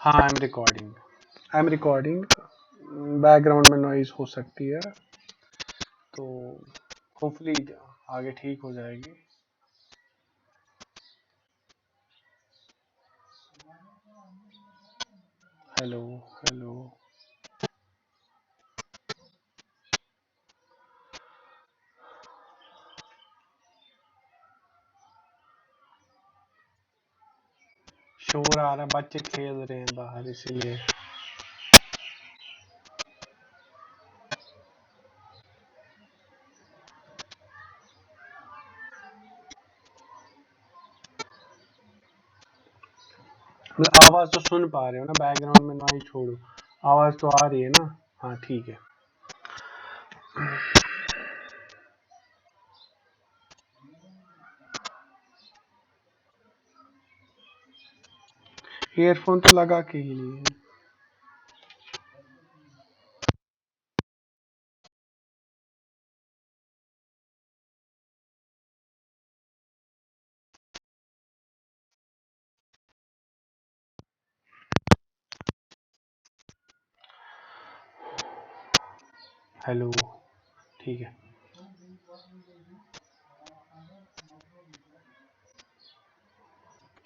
हाँ, I am recording. Background में noise हो सकती है, तो होपफुली आगे ठीक हो जाएगी। Hello hello. शोर आ रहा है, बच्चे खेल रहे हैं बाहर, इसीलिए। आवाज तो सुन पा रहे हो ना? बैकग्राउंड में नॉइज छोड़ो, आवाज तो आ रही है ना? हाँ ठीक है। ईयरफोन तो लगा के ही नहीं है। हेलो, ठीक है।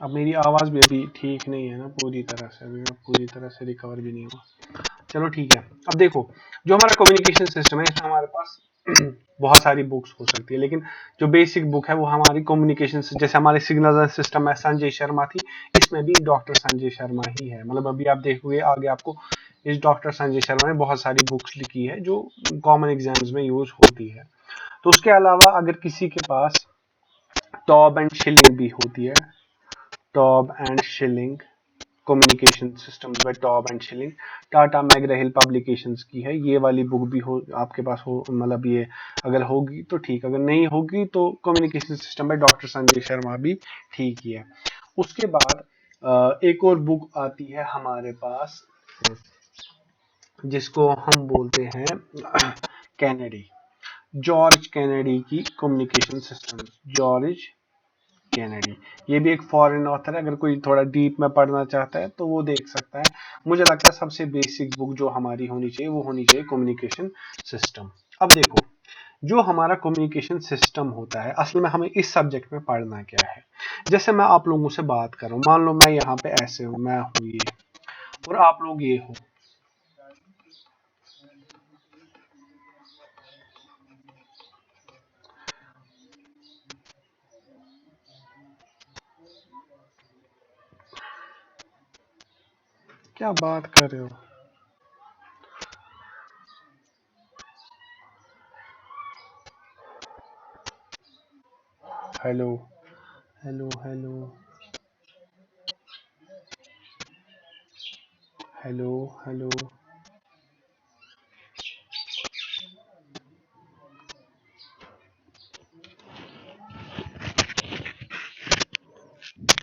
अब मेरी आवाज भी अभी ठीक नहीं है ना पूरी तरह से, अभी मैं पूरी तरह से रिकवर भी नहीं हुआ। चलो ठीक है। अब देखो, जो हमारा कम्युनिकेशन सिस्टम है, इसमें हमारे पास बहुत सारी बुक्स हो सकती है, लेकिन जो बेसिक बुक है वो हमारी कम्युनिकेशन, जैसे हमारे सिग्नल सिस्टम में संजय शर्मा थी, इसमें भी डॉक्टर संजय शर्मा ही है। मतलब अभी आप देखोगे आगे आपको, इस डॉक्टर संजय शर्मा ने बहुत सारी बुक्स लिखी है जो कॉमन एग्जाम्स में यूज होती है। तो उसके अलावा अगर किसी के पास टॉब एंड शिलिंग भी होती है, Taub and Schilling communication system by Taub and Schilling, Tata McGraw Hill publications की है। ये वाली बुक भी हो आपके पास हो, मतलब ये अगर होगी तो ठीक, अगर नहीं होगी तो communication system by doctor Sanjay Sharma भी ठीक ही है। उसके बाद एक और बुक आती है हमारे पास, जिसको हम बोलते हैं कैनेडी, जॉर्ज कैनेडी की कम्युनिकेशन सिस्टम। जॉर्ज कैनेडी, ये भी एक फॉरेन ऑथर है। अगर कोई थोड़ा डीप में पढ़ना चाहता है तो वो देख सकता है। मुझे लगता है सबसे बेसिक बुक जो हमारी होनी चाहिए वो होनी चाहिए कम्युनिकेशन सिस्टम। अब देखो, जो हमारा कम्युनिकेशन सिस्टम होता है, असल में हमें इस सब्जेक्ट में पढ़ना क्या है। जैसे मैं आप लोगों से बात कर रहा हूँ, मान लो मैं यहाँ पे ऐसे हूँ, मैं हूँ ये और आप लोग ये हो। क्या बात कर रहे हो? Hello hello hello hello hello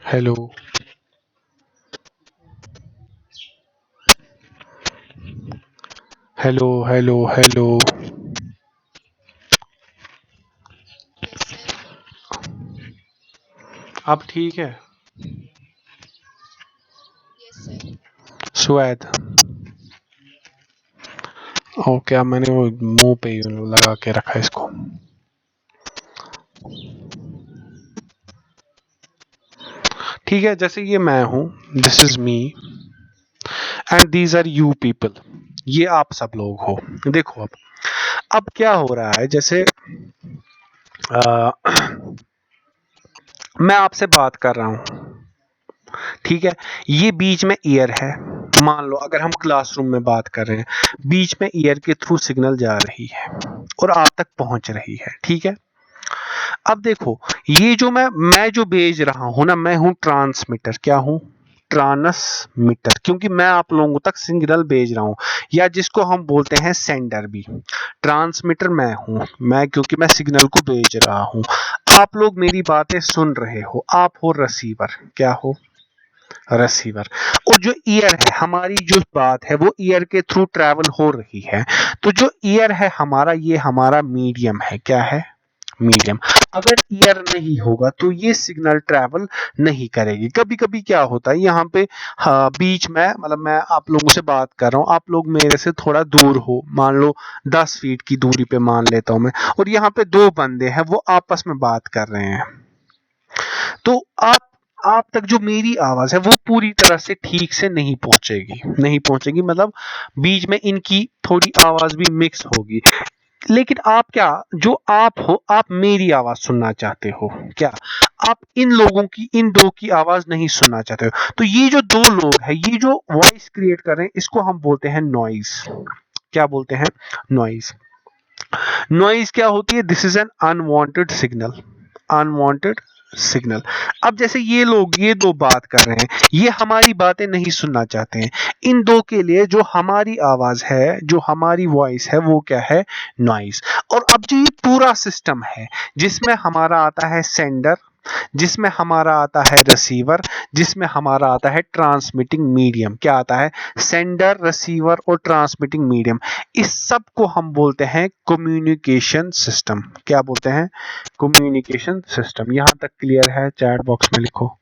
hello hello hello hello. अब ठीक है? सुवैद, ओके, अब मैंने वो मुंह पे ही लगा के रखा इसको। ठीक है, जैसे ये मैं हूं, this is me and these are you people, ये आप सब लोग हो। देखो अब क्या हो रहा है, जैसे आ, मैं आपसे बात कर रहा हूं, ठीक है, ये बीच में ईयर है। मान लो अगर हम क्लासरूम में बात कर रहे हैं, बीच में ईयर के थ्रू सिग्नल जा रही है और आप तक पहुंच रही है, ठीक है। अब देखो, ये जो मैं जो भेज रहा हूं ना, मैं हूं ट्रांसमीटर। क्या हूं? ट्रांसमीटर, क्योंकि मैं आप लोगों तक सिग्नल भेज रहा हूं, या जिसको हम बोलते हैं सेंडर भी। ट्रांसमीटर मैं हूं, मैं क्योंकि मैं सिग्नल को भेज रहा हूं, आप लोग मेरी बातें सुन रहे हो, आप हो रिसीवर। क्या हो? रिसीवर। और जो ईयर है, हमारी जो बात है वो ईयर के थ्रू ट्रैवल हो रही है। तो जो ईयर है हमारा, ये हमारा मीडियम है। क्या है? मीडियम। अगर ईयर नहीं होगा तो ये सिग्नल ट्रैवल नहीं करेगी। कभी कभी क्या होता है यहाँ पे, हाँ, बीच में मतलब मैं आप लोगों से बात कर रहा हूँ, आप लोग मेरे से थोड़ा दूर हो, मान लो 10 फीट की दूरी पे मान लेता हूँ मैं, और यहाँ पे दो बंदे हैं वो आपस में बात कर रहे हैं, तो आप तक जो मेरी आवाज है वो पूरी तरह से ठीक से नहीं पहुंचेगी मतलब बीच में इनकी थोड़ी आवाज भी मिक्स होगी। लेकिन आप क्या, जो आप हो, आप मेरी आवाज सुनना चाहते हो क्या? आप इन लोगों की, इन दो की आवाज नहीं सुनना चाहते हो। तो ये जो दो लोग हैं, ये जो वॉइस क्रिएट कर रहे हैं, इसको हम बोलते हैं नॉइज। क्या बोलते हैं? नॉइज। नॉइज क्या होती है? This is an unwanted signal. Unwanted signal. अब जैसे ये लोग, ये दो बात कर रहे हैं, ये हमारी बातें नहीं सुनना चाहते हैं। इन दो के लिए जो हमारी आवाज है, जो हमारी वॉइस है, वो क्या है? नॉइज। और अब जो ये पूरा सिस्टम है, जिसमें हमारा आता है सेंडर, जिसमें हमारा आता है रिसीवर, जिसमें हमारा आता है ट्रांसमिटिंग मीडियम। क्या आता है? सेंडर, रिसीवर और ट्रांसमिटिंग मीडियम। इस सब को हम बोलते हैं कम्युनिकेशन सिस्टम। क्या बोलते हैं? Communication system. यहां तक क्लियर है? चैट बॉक्स में लिखो।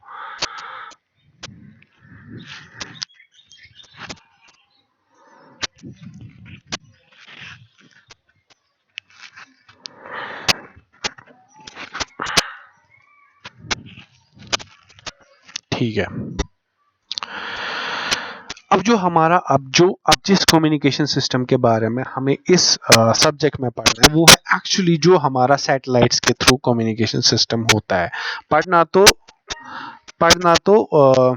ठीक है। अब जिस कम्युनिकेशन सिस्टम के बारे में हमें इस सब्जेक्ट में पढ़ना है, वो है एक्चुअली जो हमारा सैटेलाइट्स के थ्रू कम्युनिकेशन सिस्टम होता है। पढ़ना तो पढ़ना तो अ,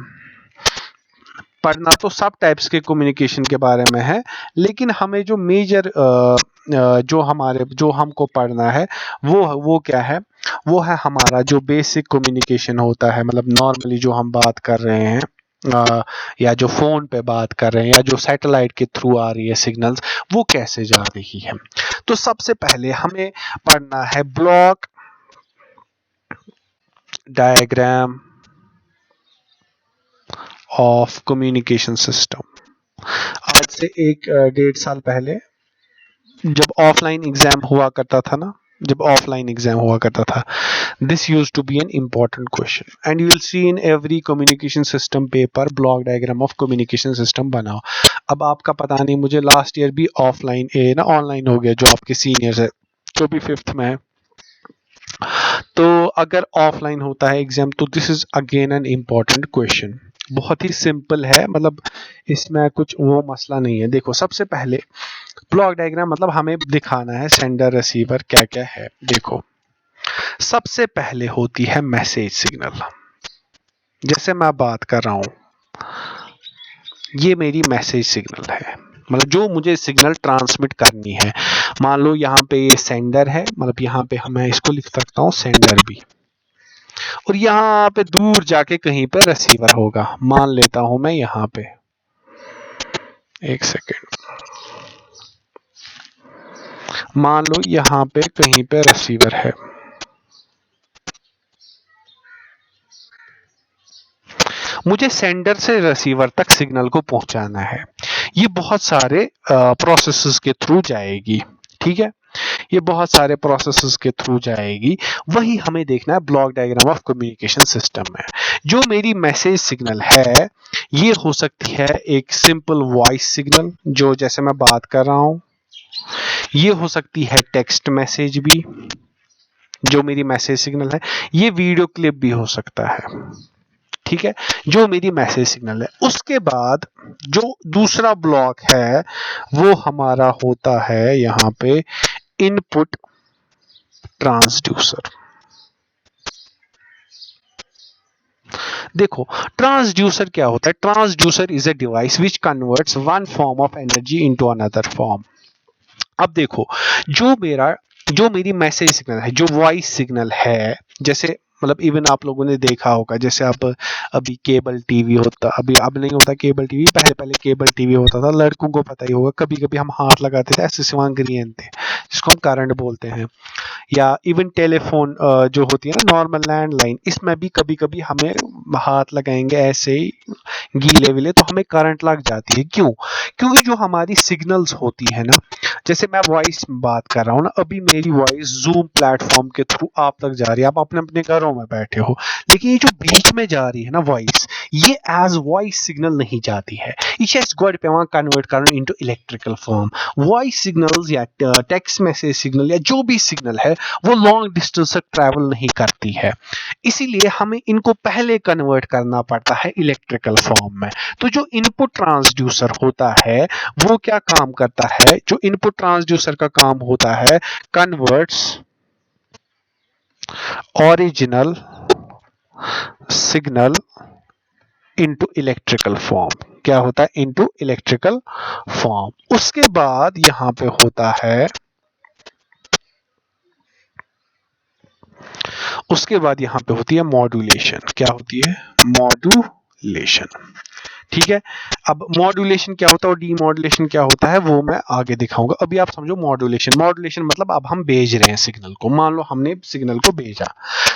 पढ़ना तो सब टाइप्स के कम्युनिकेशन के बारे में है, लेकिन हमें जो मेजर जो हमको पढ़ना है, वो क्या है? वो है हमारा जो बेसिक कम्युनिकेशन होता है, मतलब नॉर्मली जो हम बात कर रहे हैं, या जो फोन पे बात कर रहे हैं, या जो सैटेलाइट के थ्रू आ रही है सिग्नल्स, वो कैसे जा रही है। तो सबसे पहले हमें पढ़ना है block diagram of communication system. आज से 1-1.5 साल पहले जब ऑफलाइन एग्जाम हुआ करता था ना, this used to be an important question, and you will see in every communication system paper block diagram of communication system बनाओ। अब आपका पता नहीं, मुझे लास्ट ईयर भी ऑफलाइन ना ऑनलाइन हो गया, जो आपके सीनियर्स है, जो भी 5th में है। तो अगर ऑफलाइन होता है एग्जाम, तो this is again an important question. बहुत ही सिंपल है, मतलब इसमें कुछ वो मसला नहीं है। देखो, सबसे पहले ब्लॉक डायग्राम मतलब हमें दिखाना है सेंडर रिसीवर क्या क्या है। देखो, सबसे पहले होती है मैसेज सिग्नल। जैसे मैं बात कर रहा हूं, ये मेरी मैसेज सिग्नल है, मतलब जो मुझे सिग्नल ट्रांसमिट करनी है। मान लो यहाँ पे ये सेंडर है, मतलब यहाँ पे मैं इसको लिख सकता हूँ सेंडर भी, और यहाँ पे दूर जाके कहीं पे रिसीवर होगा। मान लेता हूं मैं यहाँ पे, एक सेकेंड, मान लो यहाँ पे कहीं पे रिसीवर है। मुझे सेंडर से रिसीवर तक सिग्नल को पहुंचाना है। ये बहुत सारे प्रोसेसेस के थ्रू जाएगी, ठीक है, ये बहुत सारे प्रोसेसेस के थ्रू जाएगी। वही हमें देखना है block diagram of communication system में। जो मेरी मैसेज सिग्नल है, ये हो सकती है एक सिंपल वॉइस सिग्नल, जो जैसे मैं बात कर रहा हूं। ये हो सकती है टेक्स्ट मैसेज भी, जो मेरी मैसेज सिग्नल है। ये वीडियो क्लिप भी हो सकता है, ठीक है, जो मेरी मैसेज सिग्नल है। उसके बाद जो दूसरा ब्लॉक है, वो हमारा होता है यहाँ पे इनपुट ट्रांसड्यूसर। देखो, ट्रांसड्यूसर क्या होता है? Transducer is a device which converts one form of energy into another form. अब देखो, जो मेरी मैसेज सिग्नल है, जो वॉइस सिग्नल है, जैसे मतलब इवन आप लोगों ने देखा होगा, जैसे अब अभी केबल टीवी होता, अभी अब नहीं होता केबल टीवी, पहले पहले केबल टीवी होता था, लड़कों को पता ही होगा, कभी कभी हम हाथ लगाते थे, ऐसे सिवांग थे, जिसको हम करंट बोलते हैं। या इवन टेलीफोन जो होती है ना नॉर्मल लैंडलाइन, इसमें भी कभी कभी हमें हाथ लगाएंगे ऐसे ही गीले विले तो हमें करंट लग जाती है। क्यों? क्योंकि जो हमारी सिग्नल्स होती है ना, जैसे मैं वॉइस में बात कर रहा हूँ ना, अभी मेरी वॉइस जूम प्लेटफॉर्म के थ्रू आप तक जा रही है, आप अपने अपने घरों में बैठे हो, लेकिन ये जो बीच में जा रही है ना वॉइस, ये एज वॉइस सिग्नल नहीं जाती है, ये गोड पे कन्वर्ट करना into electrical form. Voice signals या टेक्स्ट मैसेज सिग्नल या जो भी सिग्नल है वो लॉन्ग डिस्टेंस तक ट्रैवल नहीं करती है, इसीलिए हमें इनको पहले कन्वर्ट करना पड़ता है इलेक्ट्रिकल फॉर्म में। तो जो इनपुट ट्रांसड्यूसर होता है वो क्या काम करता है? जो इनपुट ट्रांसड्यूसर का काम होता है, converts original signal into electrical form. क्या होता है? Into electrical form. उसके बाद यहां पे होता है, उसके बाद यहां पे होती है मॉड्यूलेशन। क्या होती है? मॉड्यूलेशन। ठीक है, अब मॉड्यूलेशन क्या होता है और डीमॉड्यूलेशन क्या होता है वो मैं आगे दिखाऊंगा। अभी आप समझो मॉड्यूलेशन। मॉड्यूलेशन मतलब अब हम भेज रहे हैं सिग्नल को, मान लो हमने सिग्नल को भेजा,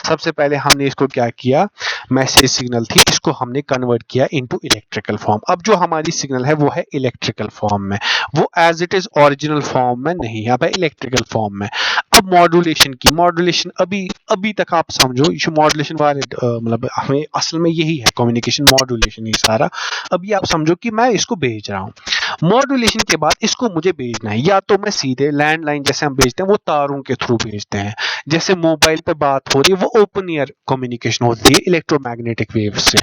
सबसे पहले हमने इसको क्या किया, मैसेज सिग्नल थी, इसको हमने कन्वर्ट किया इनटू इलेक्ट्रिकल फॉर्म। अब जो हमारी सिग्नल है वो है इलेक्ट्रिकल फॉर्म में, वो as it is original form में नहीं, यहाँ पे इलेक्ट्रिकल फॉर्म में। अब मॉड्यूलेशन की, मॉड्यूलेशन अभी तक आप समझो ये मॉड्यूलेशन वाले मतलब हमें असल में यही है कम्युनिकेशन, मॉड्यूलेशन ही सारा। अभी आप समझो कि मैं इसको भेज रहा हूं, मॉड्यूलेशन के बाद इसको मुझे भेजना है, या तो मैं सीधे लैंडलाइन जैसे हम भेजते हैं वो तारों के थ्रू भेजते हैं, जैसे मोबाइल पे बात हो रही है वो ओपन ईयर कम्युनिकेशन होती है इलेक्ट्रोमैग्नेटिक वेव से।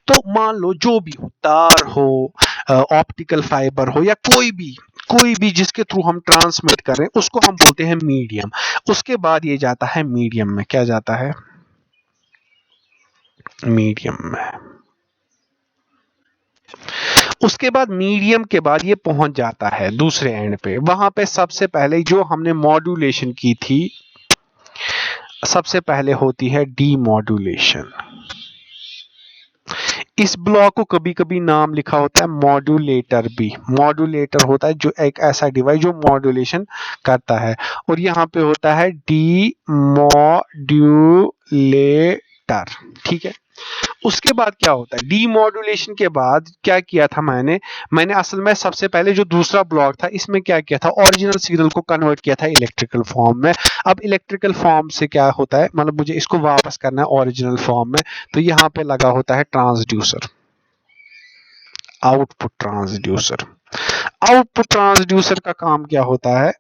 तो मान लो जो भी हो, तार हो, ऑप्टिकल फाइबर हो, या कोई भी जिसके थ्रू हम ट्रांसमिट कर रहे हैं उसको हम बोलते हैं मीडियम। उसके बाद ये जाता है मीडियम में। क्या जाता है? मीडियम में। उसके बाद मीडियम के बाद ये पहुंच जाता है दूसरे एंड पे। वहां पे सबसे पहले जो हमने मॉड्यूलेशन की थी, सबसे पहले होती है डीमॉड्यूलेशन। इस ब्लॉक को कभी कभी नाम लिखा होता है मॉड्यूलेटर भी। मॉड्यूलेटर होता है जो एक ऐसा डिवाइस जो मॉड्यूलेशन करता है, और यहाँ पे होता है डीमॉड्यूलेटर। ठीक है, उसके बाद क्या होता है? डीमॉड्यूलेशन के बाद क्या किया था मैंने असल में सबसे पहले जो दूसरा ब्लॉक था इसमें क्या किया था, ओरिजिनल सिग्नल को कन्वर्ट किया था इलेक्ट्रिकल फॉर्म में। अब इलेक्ट्रिकल फॉर्म से क्या होता है, मतलब मुझे इसको वापस करना है ओरिजिनल फॉर्म में, तो यहाँ पे लगा होता है transducer, output transducer. Output transducer का काम क्या होता है,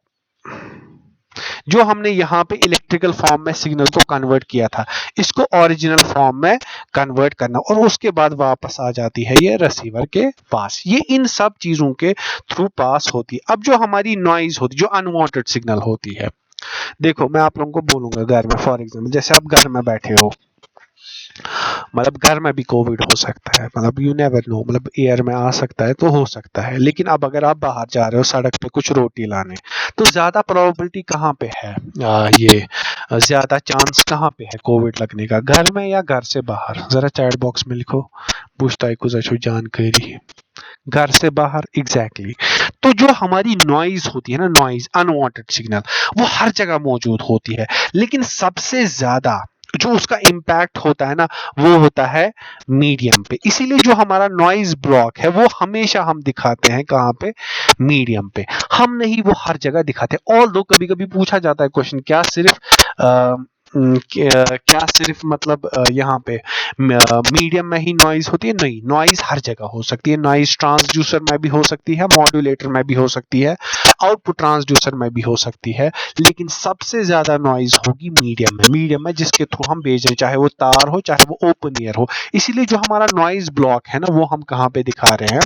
जो हमने यहाँ पे इलेक्ट्रिकल फॉर्म में सिग्नल को कन्वर्ट किया था इसको ओरिजिनल फॉर्म में कन्वर्ट करना, और उसके बाद वापस आ जाती है ये रिसीवर के पास। ये इन सब चीजों के थ्रू पास होती है। अब जो हमारी नॉइज होती है, जो अनवांटेड सिग्नल होती है, देखो मैं आप लोगों को बोलूंगा घर में, फॉर एग्जाम्पल जैसे आप घर में बैठे हो, मतलब घर में भी कोविड हो सकता है, मतलब यू नेवर नो, मतलब एयर में आ सकता है तो हो सकता है, लेकिन अब अगर आप बाहर जा रहे हो सड़क पे कुछ रोटी लाने, तो ज्यादा प्रोबेबिलिटी कहाँ पे है, ये ज्यादा चांस कहाँ पे है कोविड लगने का, घर में या घर से बाहर? जरा चैट बॉक्स में लिखो, पूछता है कुछ जानकारी। घर से बाहर, एग्जैक्टली तो जो हमारी नॉइज होती है ना, नॉइज अनवांटेड सिग्नल, वो हर जगह मौजूद होती है, लेकिन सबसे ज्यादा जो उसका इम्पैक्ट होता है ना वो होता है मीडियम पे। इसीलिए जो हमारा नॉइज ब्लॉक है वो हमेशा हम दिखाते हैं कहाँ पे, मीडियम पे। हम नहीं वो हर जगह दिखाते। ऑल दो कभी कभी पूछा जाता है क्वेश्चन, क्या सिर्फ क्या सिर्फ मतलब यहाँ पे मीडियम में ही नॉइज होती है? नहीं, नॉइज हर जगह हो सकती है। नॉइज ट्रांसड्यूसर में भी हो सकती है, मॉड्यूलेटर में भी हो सकती है, आउटपुट ट्रांसड्यूसर में भी हो सकती है, लेकिन सबसे ज्यादा नॉइज होगी मीडियम में। मीडियम में जिसके थ्रू हम भेज रहे हैं, चाहे वो तार हो चाहे वो ओपन ईयर हो। इसीलिए जो हमारा नॉइज ब्लॉक है ना वो हम कहाँ पे दिखा रहे हैं,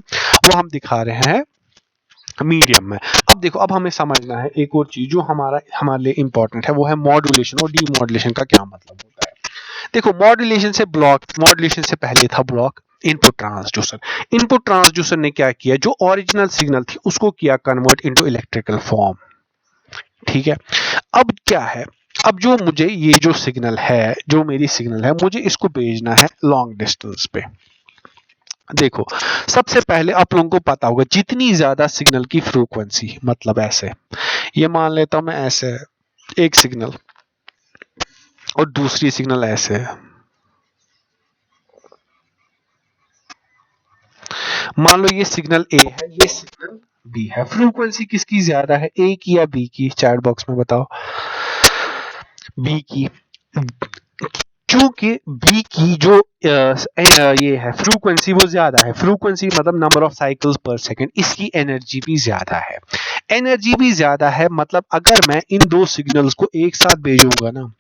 वो हम दिखा रहे हैं मीडियम में। अब देखो, अब हमें समझना है एक और चीज जो हमारे लिए इंपॉर्टेंट है, वो है मॉड्यूलेशन और डीमॉड्यूलेशन का क्या मतलब होता है। देखो, मॉड्यूलेशन से पहले था block input transducer. Input transducer ने क्या किया, जो ओरिजिनल सिग्नल थी उसको किया कन्वर्ट इनटू इलेक्ट्रिकल फॉर्म। ठीक है, अब क्या है, अब जो मुझे ये जो सिग्नल है, जो मेरी सिग्नल है, मुझे इसको भेजना है लॉन्ग डिस्टेंस पे। देखो, सबसे पहले आप लोगों को पता होगा जितनी ज्यादा सिग्नल की फ्रीक्वेंसी, मतलब ऐसे ये मान लेता हूं मैं, ऐसे एक सिग्नल और दूसरी सिग्नल ऐसे है। मान लो ये सिग्नल ए है, ये सिग्नल बी है। फ्रीक्वेंसी किसकी ज्यादा है, ए की या बी की? चैट बॉक्स में बताओ। बी की। क्योंकि बी की जो ये है फ्रीक्वेंसी वो ज्यादा है। फ्रीक्वेंसी मतलब नंबर ऑफ साइकिल्स पर सेकंड, इसकी एनर्जी भी ज्यादा है। एनर्जी भी ज्यादा है मतलब अगर मैं इन दो सिग्नल्स को एक साथ भेजूंगा ना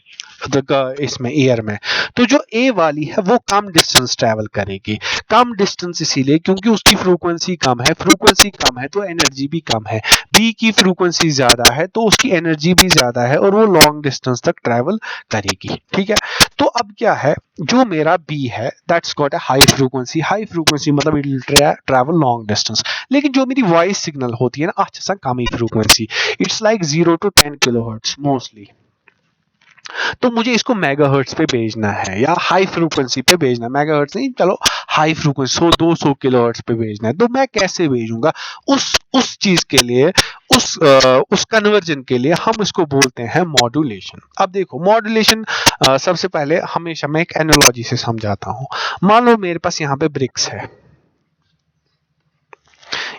इसमें एयर में, तो जो ए वाली है वो कम डिस्टेंस ट्रेवल करेगी। कम डिस्टेंस इसीलिए क्योंकि उसकी फ्रीक्वेंसी कम है। फ्रीक्वेंसी कम है तो एनर्जी भी कम है। बी की फ्रीक्वेंसी ज्यादा है तो उसकी एनर्जी भी ज्यादा है और वो लॉन्ग डिस्टेंस तक ट्रेवल करेगी। ठीक है, तो अब क्या है, जो मेरा बी है that's got a high frequency. High frequency मतलब it will travel long distance. लेकिन जो मेरी वॉइस सिग्नल होती है ना अच्छा कम ही frequency, it's like 0 to 10 kilohertz mostly. तो मुझे इसको मेगाहर्ट्ज पे भेजना है या हाई फ्रीक्वेंसी पे भेजना है। मेगाहर्ट्ज नहीं, चलो हाई फ्रीक्वेंसी 100-200 किलोहर्ट्ज पे भेजना है। तो मैं कैसे भेजूंगा उस चीज के लिए, उस कन्वर्जन के लिए हम इसको बोलते हैं मॉड्यूलेशन। अब देखो मॉड्यूलेशन सबसे पहले हमेशा मैं एक एनालॉजी से समझाता हूं। मान लो मेरे पास यहाँ पे ब्रिक्स है,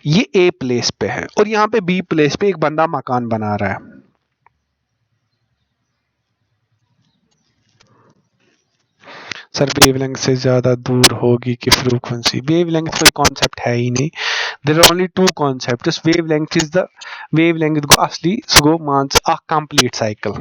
ये ए प्लेस पे है और यहाँ पे बी प्लेस पे एक बंदा मकान बना रहा है। सर वेवलेंथ से ज्यादा दूर होगी कि फ्रीक्वेंसी? वेवलेंथ कोई कॉन्सेप्ट है ही नहीं। There are only two concepts. Wavelength is the wavelength को असली सो मानस अ कंप्लीट साइकिल।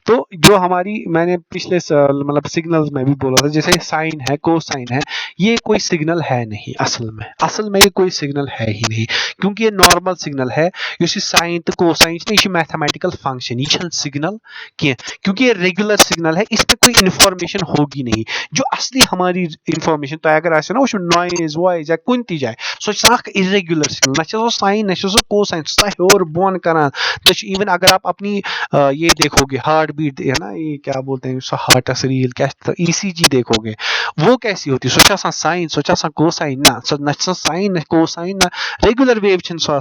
तो जो हमारी मैंने पिछले मतलब सिग्नल्स में भी बोला था, जैसे साइन है, कोसाइन है, ये कोई सिग्नल है नहीं असल में ये कोई सिग्नल है ही नहीं क्योंकि ये नॉर्मल सिग्नल है। ये साइन तो कोसाइन नहीं, मैथमेटिकल फंक्शन ये सिग्नल क्योंकि ये रेगुलर सिग्नल है, इस पे कोई इंफॉर्मेशन होगी नहीं। जो असली हमारी इंफॉर्मेशन तो अगर आसे ना वो नॉइज वॉइज या कुन ती जाए सो इरेगुलर सिग्नल ना साइन ना कोसाइन हेर बोन करान। तो इवन अगर आप अपनी ये देखोगे हार्ट बीट है ना, ये क्या बोलते हैं हार्ट रील क्या ईसीजी देखोगे वो कैसी होती है, सो साइन सो कोसाइन ना साइन ना कोसाइन ना regular wave so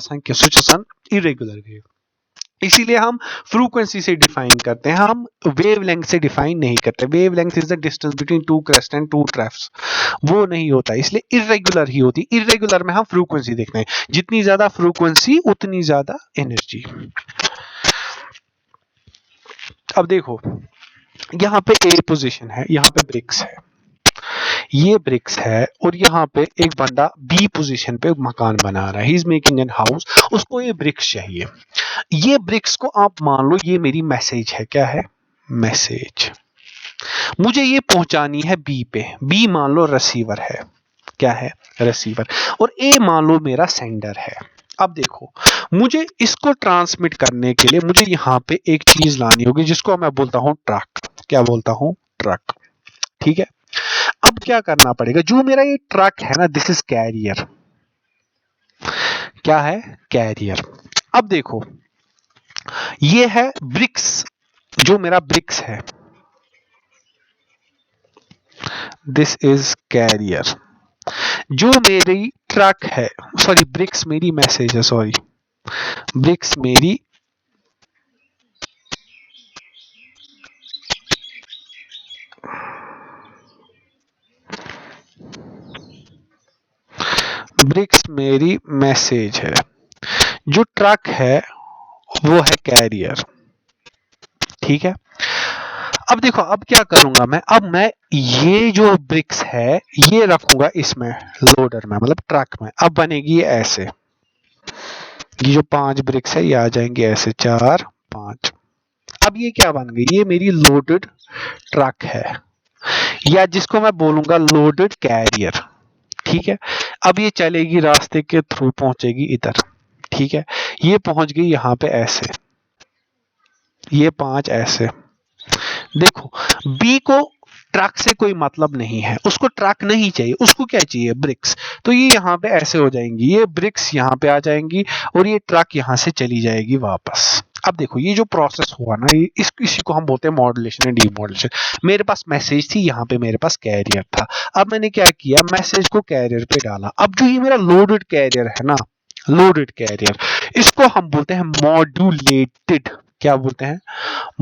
irregular wave. इसीलिए हम फ्रीक्वेंसी से डिफाइन करते हैं, हम वेवलेंथ से डिफाइन नहीं करते। Wavelength is the distance between two crest and two troughs, वो नहीं होता, इसलिए इरेगुलर ही होती। इरेगुलर में हम फ्रीक्वेंसी देखते हैं, जितनी ज्यादा फ्रीक्वेंसी उतनी ज्यादा एनर्जी। अब देखो यहाँ पे ए पोजीशन है, यहाँ पे ब्रिक्स है, ये ब्रिक्स है और यहाँ पे एक बंदा बी पोजीशन पे मकान बना रहा है, he is making an house, उसको ये ब्रिक्स चाहिए। ये ब्रिक्स को आप मान लो ये मेरी मैसेज है, क्या है मैसेज, मुझे ये पहुंचानी है बी पे। बी मान लो रिसीवर है, क्या है रिसीवर, और ए मान लो मेरा सेंडर है। अब देखो मुझे इसको ट्रांसमिट करने के लिए मुझे यहाँ पे एक चीज लानी होगी जिसको मैं बोलता हूँ ट्रक। क्या बोलता हूँ? ट्रक। ठीक है, अब क्या करना पड़ेगा, जो मेरा ये ट्रक है ना दिस इज कैरियर। क्या है? कैरियर। अब देखो ये है ब्रिक्स, जो मेरा ब्रिक्स है दिस इज कैरियर। जो मेरी ट्रक है, सॉरी ब्रिक्स मेरी मैसेज है, सॉरी ब्रिक्स मेरी ब्रिक्स मेरी मैसेज है, जो ट्रक है वो है कैरियर। ठीक है, अब देखो अब क्या करूंगा मैं, अब मैं ये जो ब्रिक्स है ये रखूंगा इसमें लोडर में मतलब ट्रक में। अब बनेगी ये ऐसे, ये जो 5 ब्रिक्स है ये आ जाएंगे ऐसे 4 5। अब ये क्या बन गई, ये मेरी लोडेड ट्रक है या जिसको मैं बोलूंगा लोडेड कैरियर। ठीक है, अब ये चलेगी रास्ते के थ्रू पहुंचेगी इधर। ठीक है, ये पहुंच गई यहाँ पे ऐसे, ये 5 ऐसे। देखो बी को ट्रक से कोई मतलब नहीं है, उसको ट्रक नहीं चाहिए, उसको क्या चाहिए ब्रिक्स। तो ये यहाँ पे ऐसे हो जाएंगी, ये ब्रिक्स यहाँ पे आ जाएंगी और ये ट्रक यहाँ से चली जाएगी वापस। अब देखो ये जो प्रोसेस हुआ ना ये इसी को हम बोलते हैं मॉड्यूलेशन एंड डीमॉड्यूलेशन। मेरे पास मैसेज थी, यहाँ पे मेरे पास कैरियर था। अब मैंने क्या किया, मैसेज को कैरियर पे डाला। अब जो ये मेरा लोडेड कैरियर है ना, लोडेड कैरियर, इसको हम बोलते हैं मॉड्यूलेटेड। क्या बोलते हैं?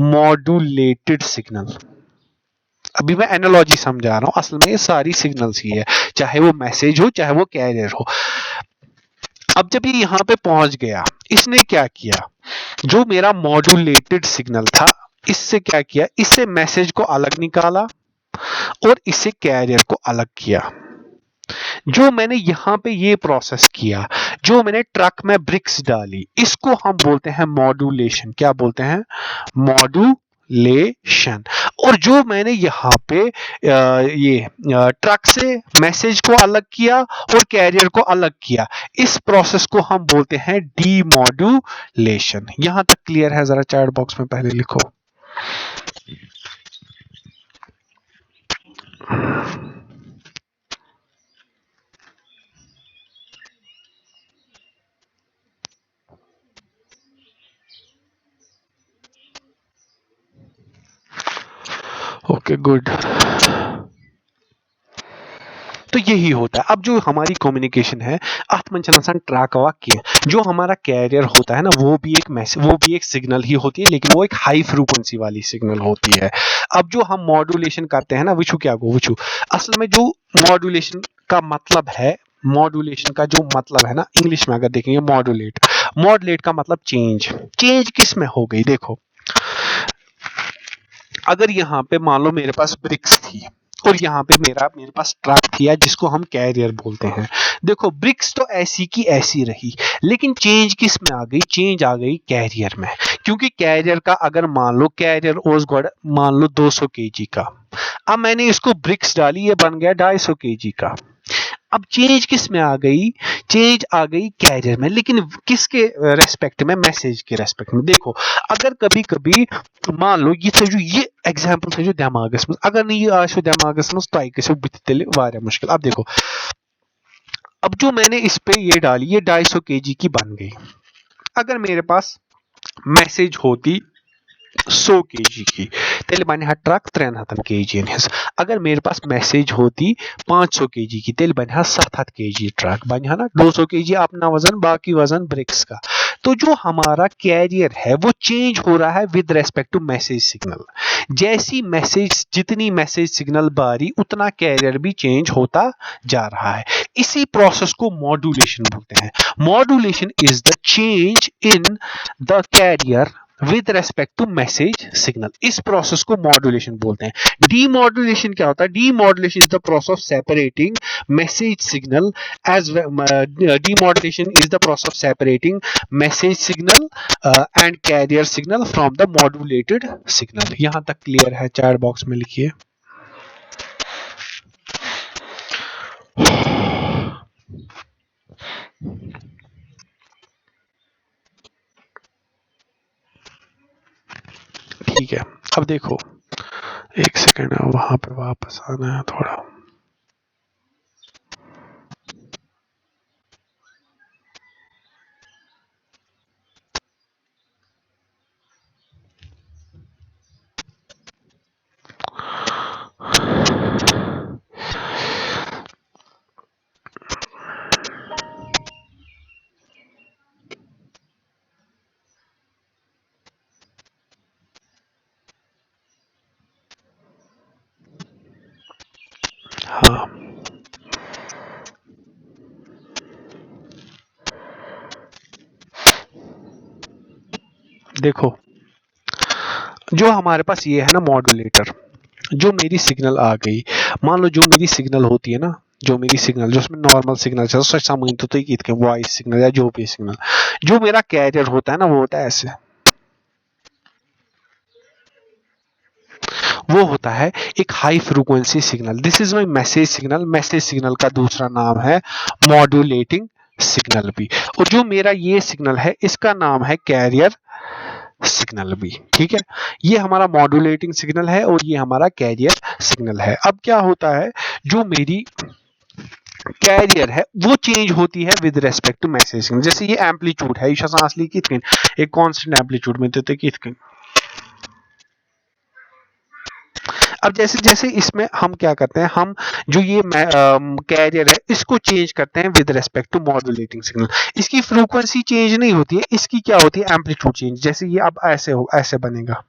Modulated signal. अभी मैं एनालॉजी समझा रहा हूं, असल में ये सारी सिग्नल्स ही है, चाहे वो मैसेज हो चाहे वो कैरियर हो। अब जब ये यहाँ पे पहुंच गया, इसने क्या किया, जो मेरा मॉड्यूलेटेड सिग्नल था इससे क्या किया, इससे मैसेज को अलग निकाला और इससे कैरियर को अलग किया। जो मैंने यहाँ पे ये प्रोसेस किया, जो मैंने ट्रक में ब्रिक्स डाली, इसको हम बोलते हैं मॉड्यूलेशन। क्या बोलते हैं? मॉड्यूलेशन। और जो मैंने यहाँ पे ये ट्रक से मैसेज को अलग किया और कैरियर को अलग किया, इस प्रोसेस को हम बोलते हैं डीमॉड्यूलेशन। यहां तक क्लियर है? जरा चैट बॉक्स में पहले लिखो। Okay good. तो यही होता है। अब जो हमारी कम्युनिकेशन है, अथ मन ट्रैक वाक्य, जो हमारा कैरियर होता है ना, वो भी एक सिग्नल ही होती है, लेकिन वो एक हाई फ्रीक्वेंसी वाली सिग्नल होती है। अब जो हम मॉड्यूलेशन करते हैं ना, विचू क्या गो विचू, असल में जो मॉड्यूलेशन का मतलब है, मॉड्यूलेशन का जो मतलब है ना, इंग्लिश में अगर देखेंगे मॉड्यूलेट, मॉड्यूलेट का मतलब चेंज। चेंज किस में हो गई? देखो, अगर यहाँ पे मान लो मेरे पास ब्रिक्स थी और यहाँ पे मेरे पास ट्रक थी, जिसको हम कैरियर बोलते हैं। देखो, ब्रिक्स तो ऐसी की ऐसी रही, लेकिन चेंज किस में आ गई? चेंज आ गई कैरियर में। क्योंकि कैरियर का अगर मान लो कैरियर ओज गॉड मान लो 200 केजी का, अब मैंने इसको ब्रिक्स डाली, ये बन गया 250 केजी का। अब चेंज किस में आ गई? चेंज आ गई कैरियर में, लेकिन किसके रेस्पेक्ट में? मैसेज के रेस्पेक्ट में। देखो, अगर कभी कभी मान लो ये एग्जांपल थो दिमागस में, अगर नहीं ये दिमागस में तो गो बुथ तेल वारिया मुश्किल। अब देखो, अब जो मैंने इस पे ये डाली, ये 250 केजी की बन गई। अगर मेरे पास मैसेज होती 100 केजी की, तेल बन ट्रक 300 केजी हज। अगर मेरे पास मैसेज होती 500 केजी की, तेल बन 700 केजी ट्रक, बन ना 200 केजी अपना वजन, बाकी वजन ब्रिक्स का। तो जो हमारा कैरियर है वो चेंज हो रहा है with respect to message signal. जैसी मैसेज, जितनी मैसेज सिग्नल बारी, उतना कैरियर भी चेंज होता जा रहा है। इसी प्रोसेस को मॉड्यूलेशन बोलते हैं। Modulation is the change in the carrier with respect to message signal. इस प्रोसेस को मॉड्यूलेशन बोलते हैं। डीमॉड्यूलेशन क्या होता है? Demodulation is the process of separating message signal as demodulation is the process of separating message signal and carrier signal from the modulated signal. यहां तक clear है? चैट बॉक्स में लिखिए। ठीक है, अब देखो, एक सेकेंड, वहां पे वापस आना है थोड़ा। हाँ, देखो, जो हमारे पास ये है ना मॉड्यूलेटर, जो मेरी सिग्नल आ गई, मान लो जो मेरी सिग्नल होती है ना, जो मेरी सिग्नल, जो उसमें नॉर्मल सिग्नल चल सच समझ तो कि वॉइस सिग्नल या जो भी सिग्नल, जो मेरा कैरियर होता है ना, वो होता है ऐसे, वो होता है एक high frequency signal. This is my message signal. Message signal का दूसरा नाम है मॉड्यूलेटिंग सिग्नल भी। और जो मेरा ये सिग्नल है, इसका नाम है कैरियर सिग्नल भी। ठीक है, ये हमारा मॉड्यूलेटिंग सिग्नल है और ये हमारा कैरियर सिग्नल है। अब क्या होता है, जो मेरी कैरियर है वो चेंज होती है with respect to message signal. जैसे ये एम्पलीट्यूड है, ये असली कितकन एक कांस्टेंट एम्पलीट्यूड में देते कितकन। अब जैसे जैसे इसमें हम क्या करते हैं, हम जो ये कैरियर है इसको चेंज करते हैं with respect to modulating signal. इसकी फ्रीक्वेंसी चेंज नहीं होती है, इसकी क्या होती है? Amplitude change. जैसे ये अब ऐसे बनेगा,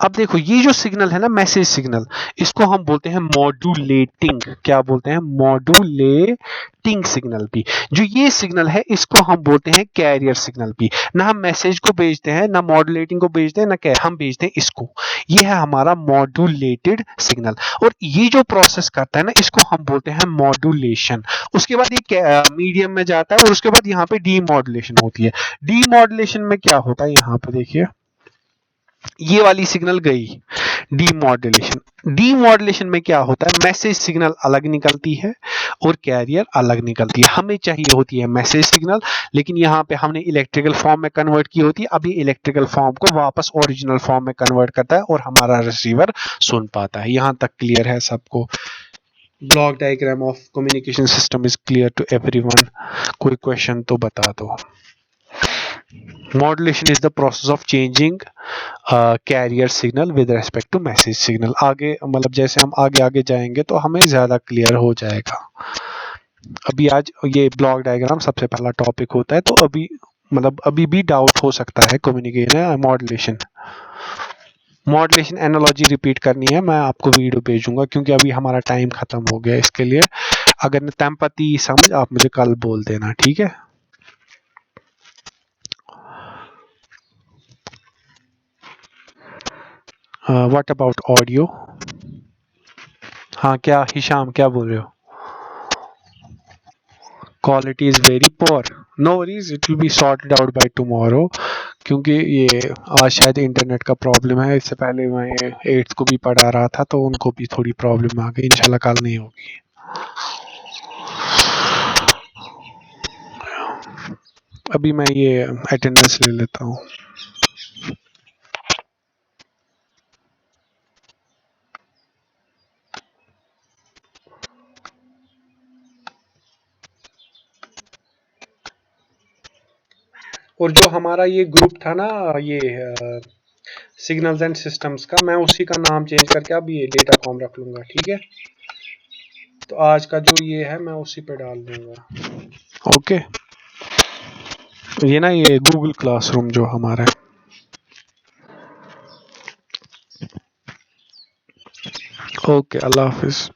अब देखो ये जो सिग्नल है ना मैसेज सिग्नल, इसको हम बोलते हैं मॉड्यूलेटिंग, क्या बोलते हैं, मॉड्यूलेटिंग सिग्नल भी। जो ये सिग्नल है इसको हम बोलते हैं कैरियर सिग्नल भी। ना हम मैसेज को भेजते हैं, ना मॉड्यूलेटिंग को भेजते हैं, ना क्या हम भेजते हैं इसको। ये है हमारा मॉड्यूलेटेड सिग्नल। और ये जो प्रोसेस करता है ना इसको हम बोलते हैं मॉड्यूलेशन। उसके बाद ये मीडियम में जाता है और उसके बाद यहाँ पे डीमॉड्यूलेशन होती है। डीमॉड्यूलेशन में क्या होता है, यहाँ पे देखिए ये वाली सिग्नल गई, डीमॉड्यूलेशन में क्या होता है, मैसेज सिग्नल अलग निकलती है और कैरियर अलग निकलती है। हमें चाहिए होती है मैसेज सिग्नल, लेकिन यहाँ पे हमने इलेक्ट्रिकल फॉर्म में कन्वर्ट की होती है। अब ये इलेक्ट्रिकल फॉर्म को वापस ओरिजिनल फॉर्म में कन्वर्ट करता है और हमारा रिसीवर सुन पाता है। यहाँ तक क्लियर है सबको? Block diagram of communication system is clear to everyone? कोई क्वेश्चन तो बता दो। Modulation is the process of changing carrier signal with respect to message signal. आगे मतलब जैसे हम आगे आगे जाएंगे तो हमें ज्यादा क्लियर हो जाएगा। अभी आज ये ब्लॉक डायग्राम सबसे पहला टॉपिक होता है, तो अभी मतलब अभी भी डाउट हो सकता है communication modulation. Modulation analogy repeat करनी है, मैं आपको वीडियो भेजूंगा क्योंकि अभी हमारा टाइम खत्म हो गया इसके लिए। अगर तमपति समझ आप मुझे कल बोल देना, ठीक है? What about audio? हाँ क्या हिशाम क्या बोल रहे हो? Quality is very poor, no worries, it will be sorted out by tomorrow. क्योंकि ये आज शायद इंटरनेट का प्रॉब्लम है। इससे पहले मैं 8th को भी पढ़ा रहा था तो उनको भी थोड़ी प्रॉब्लम आ गई। इंशाल्लाह कल नहीं होगी। अभी मैं ये अटेंडेंस ले लेता हूँ। और जो हमारा ये ग्रुप था ना, ये सिग्नल्स एंड सिस्टम्स का, मैं उसी का नाम चेंज करके अब ये डेटा कॉम रख लूंगा, ठीक है? तो आज का जो ये है मैं उसी पे डाल दूंगा। ओके, ये ना ये गूगल क्लासरूम जो हमारा है। ओके, अल्लाह हाफिज।